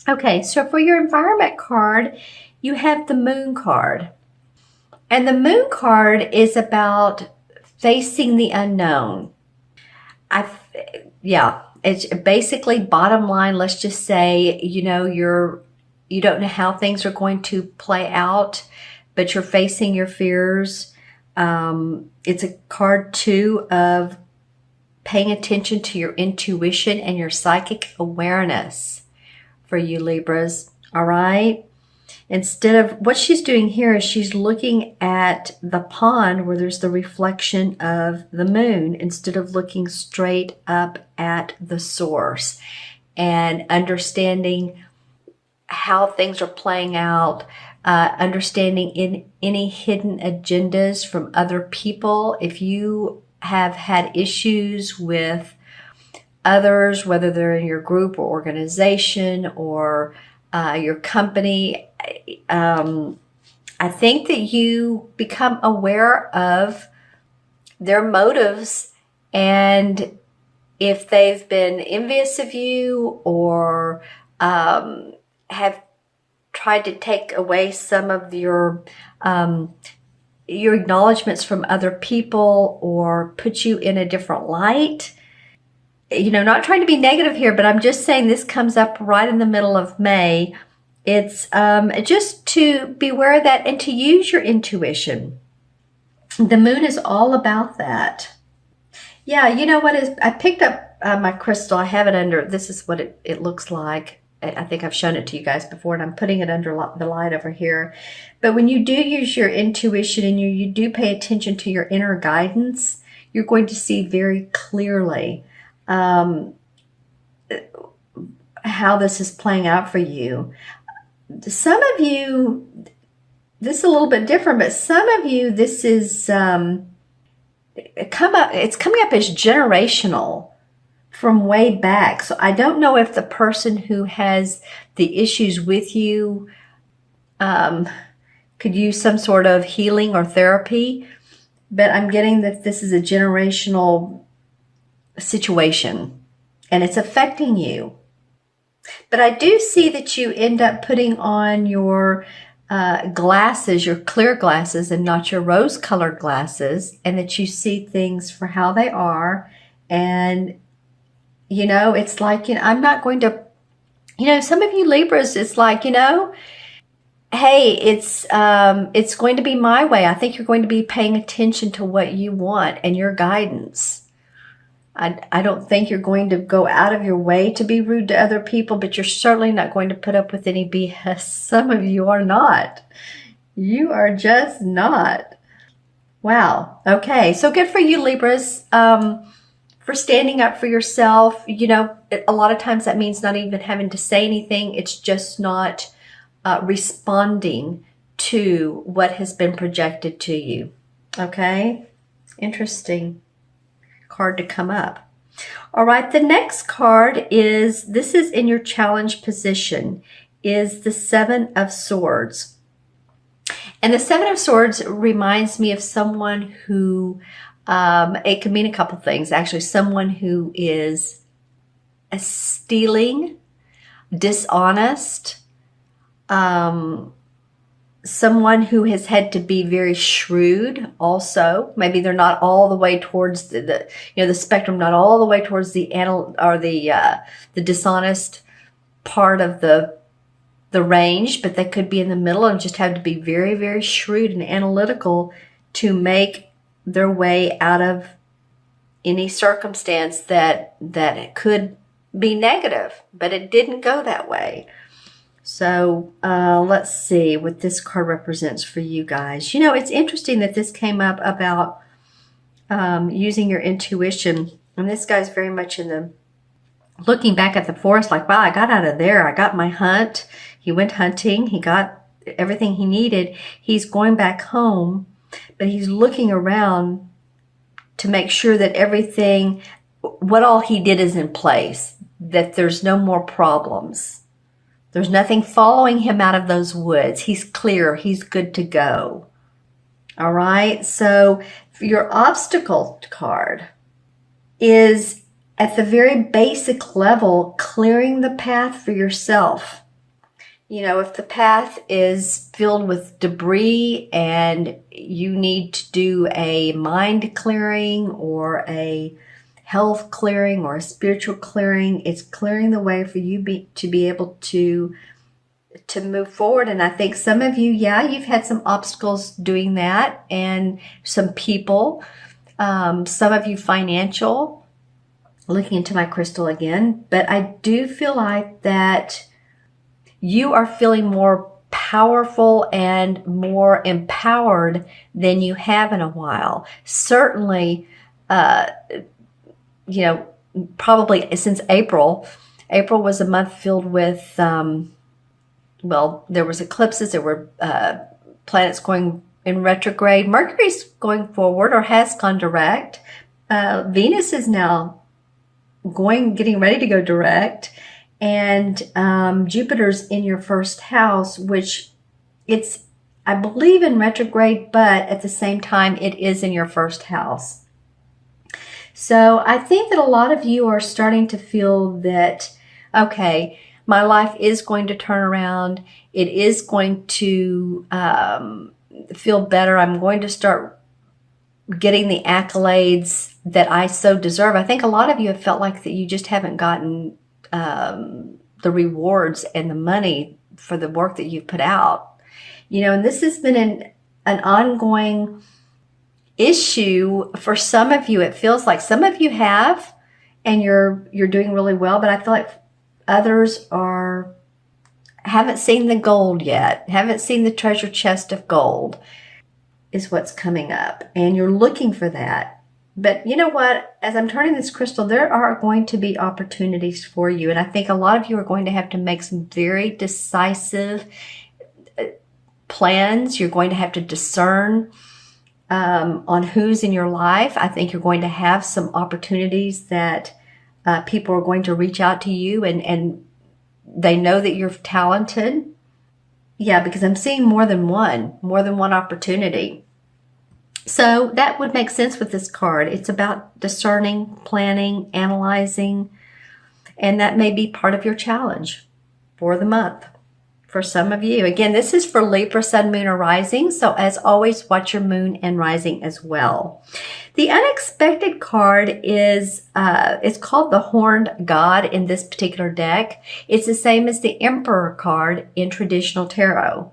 Okay, so for your environment card, you have the Moon card. And the Moon card is about facing the unknown. Yeah, it's basically bottom line. Let's just say, you don't know how things are going to play out, but you're facing your fears. It's a card too of paying attention to your intuition and your psychic awareness for you Libras. All right. Instead of what she's doing here is she's looking at the pond where there's the reflection of the moon instead of looking straight up at the source and understanding how things are playing out, understanding in any hidden agendas from other people. If you have had issues with others, whether they're in your group or organization or your company, I think that you become aware of their motives, and if they've been envious of you or have tried to take away some of your acknowledgments from other people or put you in a different light. Not trying to be negative here, but I'm just saying this comes up right in the middle of May. It's just to be aware of that and to use your intuition. The moon is all about that. Yeah, you know what is, I picked up my crystal. I have it under, this is what it looks like. I think I've shown it to you guys before, and I'm putting it under the light over here. But when you do use your intuition and you do pay attention to your inner guidance, you're going to see very clearly how this is playing out for you. Some of you, this is a little bit different, but some of you, this is it's coming up as generational from way back. So I don't know if the person who has the issues with you could use some sort of healing or therapy, but I'm getting that this is a generational situation and it's affecting you. But I do see that you end up putting on your glasses, your clear glasses, and not your rose-colored glasses, and that you see things for how they are. And, it's like, I'm not going to, some of you Libras, it's like, hey, it's going to be my way. I think you're going to be paying attention to what you want and your guidance. I don't think you're going to go out of your way to be rude to other people, but you're certainly not going to put up with any BS. Some of you are not. You are just not. Wow. Okay. So good for you, Libras, for standing up for yourself. A lot of times that means not even having to say anything. It's just not responding to what has been projected to you. Okay. Interesting card to come up. All right, the next card is, this is in your challenge position, is the Seven of Swords. And the Seven of Swords reminds me of someone who, it can mean a couple things. Actually, someone who is stealing, dishonest, someone who has had to be very shrewd also. Maybe they're not all the way towards the spectrum, not all the way towards the dishonest part of the range, but they could be in the middle and just have to be very, very shrewd and analytical to make their way out of any circumstance that could be negative, but it didn't go that way. So let's see what this card represents for you guys. It's interesting that this came up about using your intuition. And this guy's very much in the looking back at the forest like, wow, I got out of there. I got my hunt. He went hunting. He got everything he needed. He's going back home, but he's looking around to make sure that everything, what all he did is in place, that there's no more problems. There's nothing following him out of those woods. He's clear. He's good to go. All right. So your obstacle card is at the very basic level, clearing the path for yourself. If the path is filled with debris and you need to do a mind clearing or a health clearing or a spiritual clearing, it's clearing the way for you to be able to move forward. And I think some of you, you've had some obstacles doing that, and some people, some of you financial, looking into my crystal again. But I do feel like that you are feeling more powerful and more empowered than you have in a while. Certainly, probably since April. April was a month filled with, there was eclipses, there were planets going in retrograde. Mercury's going forward or has gone direct. Venus is now getting ready to go direct. And Jupiter's in your first house, which it's, I believe, in retrograde, but at the same time, it is in your first house. So I think that a lot of you are starting to feel that, okay, my life is going to turn around. It is going to feel better. I'm going to start getting the accolades that I so deserve. I think a lot of you have felt like that you just haven't gotten the rewards and the money for the work that you've put out. And this has been an ongoing issue for some of you. It feels like some of you have, and you're doing really well, but I feel like others haven't seen the gold yet, haven't seen the treasure chest of gold is what's coming up, and you're looking for that. But you know what? As I'm turning this crystal, there are going to be opportunities for you. And I think a lot of you are going to have to make some very decisive plans. You're going to have to discern on who's in your life. I think you're going to have some opportunities that people are going to reach out to you, and they know that you're talented. Yeah, because I'm seeing more than one opportunity. So that would make sense with this card. It's about discerning, planning, analyzing, and that may be part of your challenge for the month for some of you. Again, this is for Libra, Sun, Moon, or Rising. So as always, watch your Moon and Rising as well. The unexpected card is, it's called the Horned God in this particular deck. It's the same as the Emperor card in traditional tarot.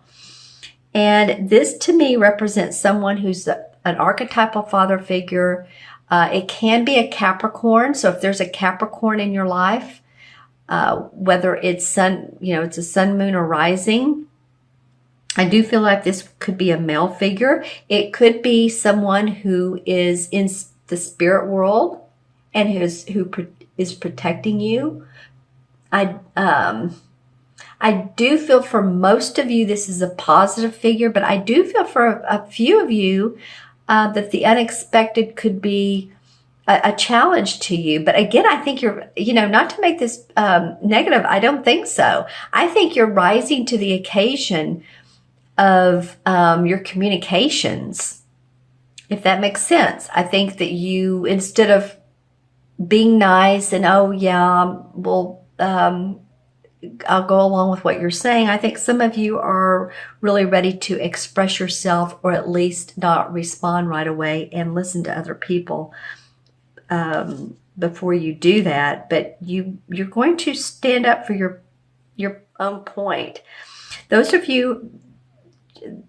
And this to me represents someone who's an archetypal father figure. It can be a Capricorn. So if there's a Capricorn in your life, whether it's it's a sun, moon, or rising, I do feel like this could be a male figure. It could be someone who is in the spirit world and who is protecting you. I do feel for most of you this is a positive figure, but I do feel for a few of you that the unexpected could be a challenge to you. But again, I think you're, not to make this negative, I don't think so. I think you're rising to the occasion of your communications, if that makes sense. I think that you, instead of being nice and, oh yeah, well, I'll go along with what you're saying, I think some of you are really ready to express yourself, or at least not respond right away and listen to other people before you do that. But you're going to stand up for your own point. Those of you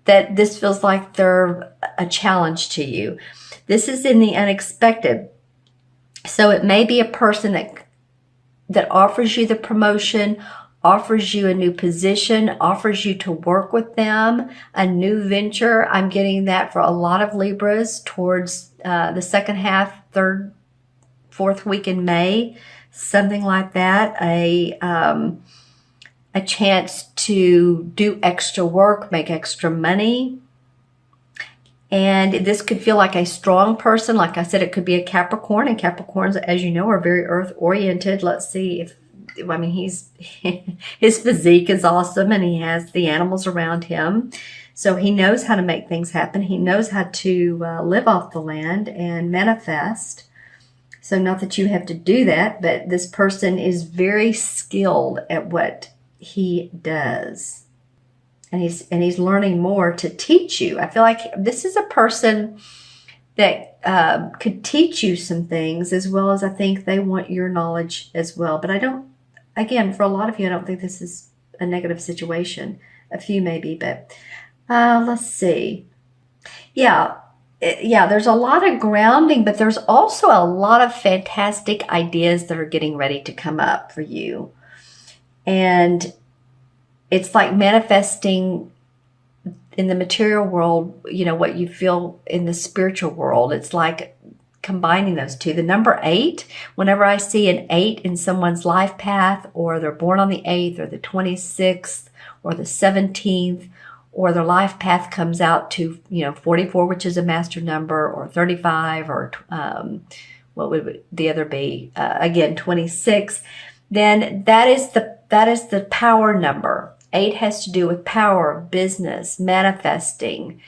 that this feels like they're a challenge to you, this is in the unexpected. So it may be a person that offers you the promotion, offers you a new position, offers you to work with them, a new venture. I'm getting that for a lot of Libras towards the second half, third, fourth week in May, something like that. A chance to do extra work, make extra money. And this could feel like a strong person. Like I said, it could be a Capricorn, and Capricorns, as you know, are very earth-oriented. Let's see his physique is awesome, and he has the animals around him. So he knows how to make things happen. He knows how to live off the land and manifest. So not that you have to do that, but this person is very skilled at what he does. And he's learning more to teach you. I feel like this is a person that could teach you some things, as well as I think they want your knowledge as well. But I don't, again, for a lot of you, I don't think this is a negative situation. A few maybe, but let's see. Yeah, yeah, there's a lot of grounding, but there's also a lot of fantastic ideas that are getting ready to come up for you. And it's like manifesting in the material world, what you feel in the spiritual world. It's like combining those two. The number 8, whenever I see an 8 in someone's life path, or they're born on the 8th or the 26th or the 17th, or their life path comes out to, 44, which is a master number, or 35, or what would the other be? Again, 26. Then that is the power number. 8 has to do with power, business, manifesting.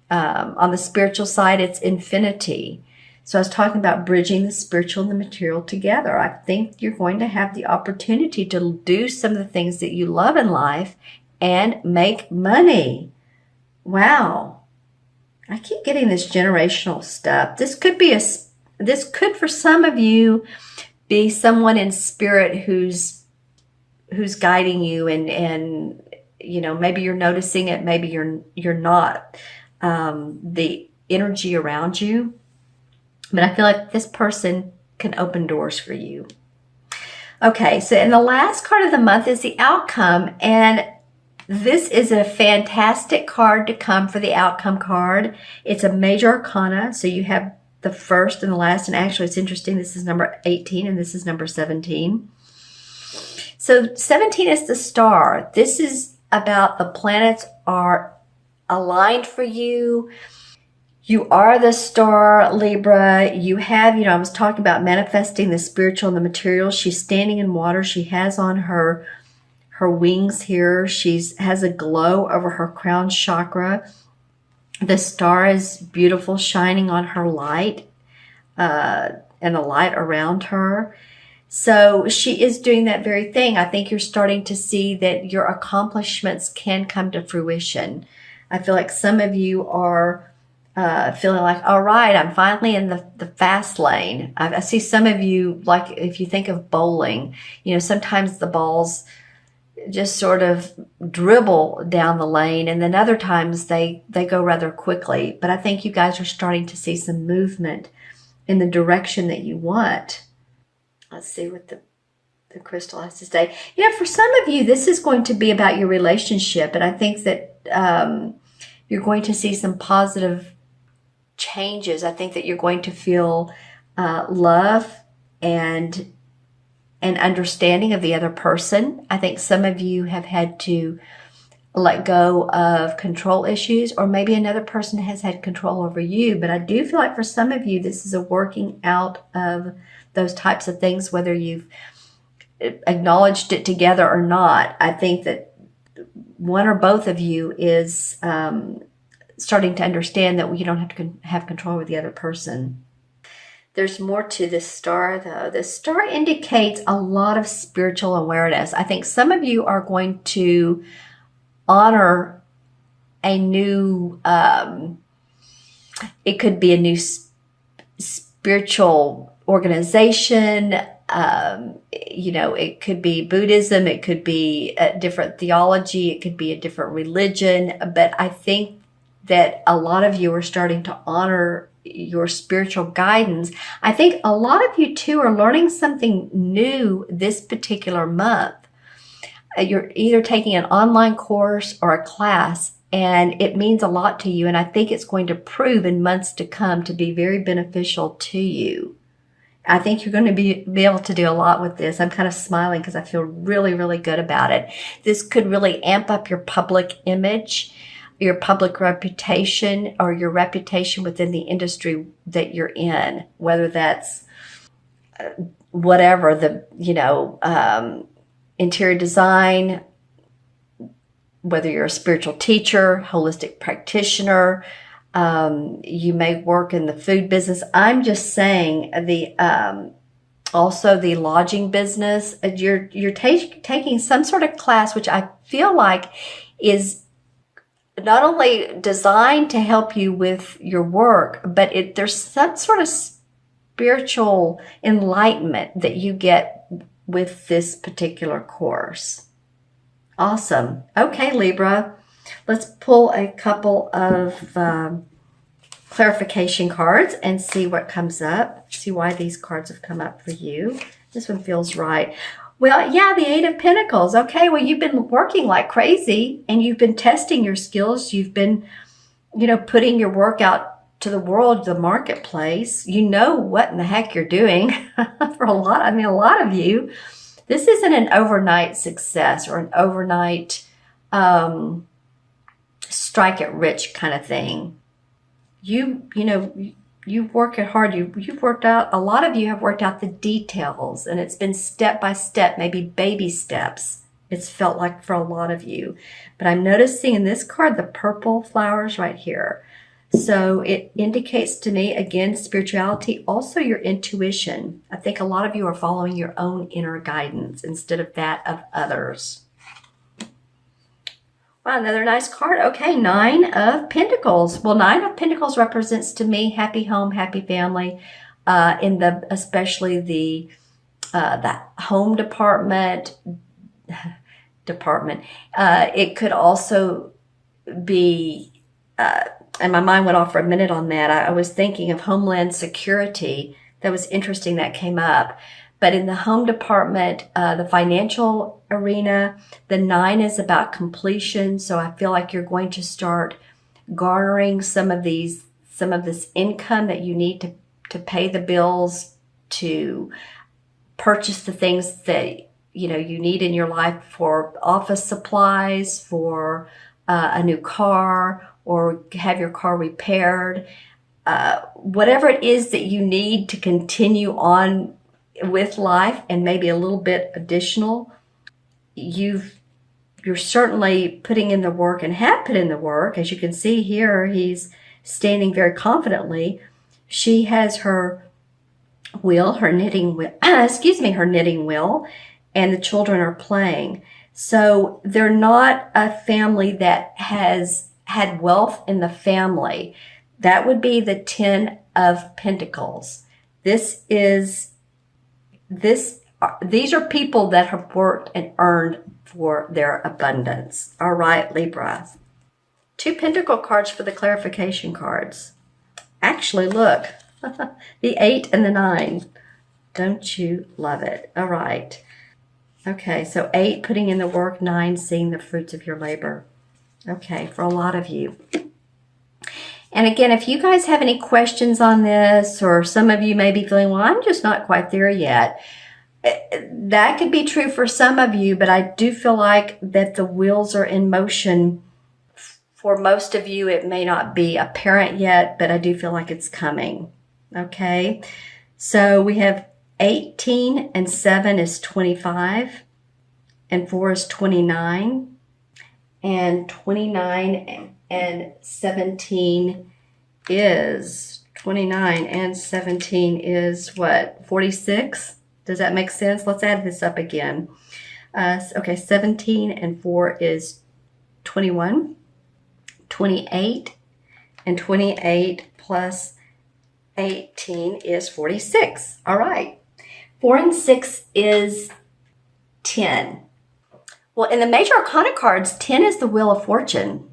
On the spiritual side, it's infinity. So I was talking about bridging the spiritual and the material together. I think you're going to have the opportunity to do some of the things that you love in life and make money. Wow. I keep getting this generational stuff. This could for some of you be someone in spirit who's guiding you, and maybe you're noticing it, maybe you're not, the energy around you. But I feel like this person can open doors for you. Okay, so in the last card of the month is the outcome, and this is a fantastic card to come for the outcome card. It's a major arcana, so you have the first and the last, and actually it's interesting, this is number 18 and this is number 17. So 17 is the star. This is about the planets are aligned for you. You are the star, Libra. You have, I was talking about manifesting the spiritual and the material. She's standing in water. She has on her wings here. She has a glow over her crown chakra. The star is beautiful, shining on her light, and the light around her. So she is doing that very thing. I think you're starting to see that your accomplishments can come to fruition. I feel like some of you are feeling like, all right, I'm finally in the fast lane. I see some of you, like if you think of bowling, sometimes the balls just sort of dribble down the lane, and then other times they go rather quickly. But I think you guys are starting to see some movement in the direction that you want. Let's see what the crystal has to say. For some of you, this is going to be about your relationship, and I think that you're going to see some positive changes. I think that you're going to feel love and understanding of the other person. I think some of you have had to let go of control issues, or maybe another person has had control over you. But I do feel like for some of you, this is a working out of those types of things, whether you've acknowledged it together or not. I think that one or both of you is starting to understand that you don't have to have control with the other person. There's more to this star, though. The star indicates a lot of spiritual awareness. I think some of you are going to honor a new, it could be a new spiritual organization. It could be Buddhism. It could be a different theology. It could be a different religion. But I think that a lot of you are starting to honor your spiritual guidance. I think a lot of you too are learning something new this particular month. You're either taking an online course or a class, and it means a lot to you. And I think it's going to prove in months to come to be very beneficial to you. I think you're going to be able to do a lot with this. I'm kind of smiling because I feel really, really good about it. This could really amp up your public image, your public reputation, or your reputation within the industry that you're in, whether that's whatever, interior design, whether you're a spiritual teacher, holistic practitioner, you may work in the food business. I'm just saying Also the lodging business. You're taking some sort of class, which I feel like is not only designed to help you with your work, but there's some sort of spiritual enlightenment that you get with this particular course. Awesome. Okay, Libra, let's pull a couple of clarification cards and see what comes up. See why these cards have come up for you. This one feels right. Well, yeah, the Eight of Pentacles. Okay, well, you've been working like crazy and you've been testing your skills. You've been, putting your work out to the world, the marketplace. You know what in the heck you're doing for a lot of you. This isn't an overnight success or an overnight strike it rich kind of thing. You work it hard. You've worked out, a lot of you have worked out the details, and it's been step by step, maybe baby steps. It's felt like for a lot of you. But I'm noticing in this card, the purple flowers right here. So it indicates to me, again, spirituality, also your intuition. I think a lot of you are following your own inner guidance instead of that of others. Wow, another nice card. Okay, Nine of Pentacles. Well, Nine of Pentacles represents to me happy home, happy family, especially the home department. It could also be, and my mind went off for a minute on that. I was thinking of Homeland Security. That was interesting that came up. But in the home department, the financial arena, the 9 is about completion. So I feel like you're going to start garnering some of this income that you need to pay the bills, to purchase the things that you need in your life, for office supplies, for a new car, or have your car repaired. Whatever it is that you need to continue on with life, and maybe a little bit additional, you're certainly putting in the work and have put in the work. As you can see here, he's standing very confidently. She has her wheel, her knitting wheel, her knitting wheel, and the children are playing. So they're not a family that has had wealth in the family. That would be the 10 of Pentacles. These are people that have worked and earned for their abundance. All right, Libra. 2 Pentacle cards for the clarification cards. Actually, look, the 8 and the 9. Don't you love it? All right. Okay, so 8, putting in the work, 9, seeing the fruits of your labor. Okay, for a lot of you. And again, if you guys have any questions on this, or some of you may be feeling, well, I'm just not quite there yet. That could be true for some of you, but I do feel like that the wheels are in motion. For most of you, it may not be apparent yet, but I do feel like it's coming. Okay, so we have 18 and 7 is 25, and 4 is 29, and 29 and 17 is what? 46? Does that make sense? Let's add this up again. Okay, 17 and 4 is 21, 28, and 28 plus 18 is 46. All right. 4 and 6 is 10. Well, in the Major Arcana cards, 10 is the Wheel of Fortune.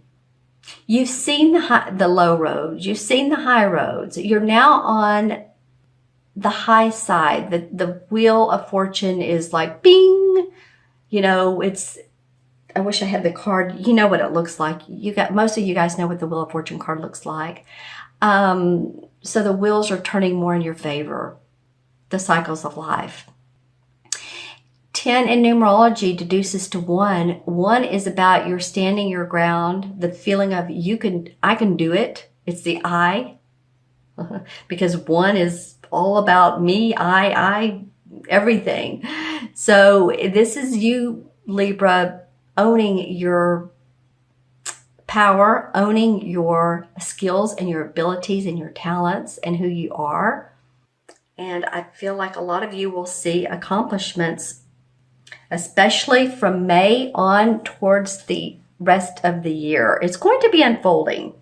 You've seen the low roads. You've seen the high roads. You're now on the high side. The Wheel of Fortune is like bing. I wish I had the card. You know what it looks like. Most of you guys know what the Wheel of Fortune card looks like. So the wheels are turning more in your favor. The cycles of life. 10 in numerology deduces to 1. 1 is about you're standing your ground, the feeling of I can do it. It's the I. Because 1 is all about me, I, everything. So this is you, Libra, owning your power, owning your skills and your abilities and your talents and who you are. And I feel like a lot of you will see accomplishments, especially from May on towards the rest of the year. It's going to be unfolding.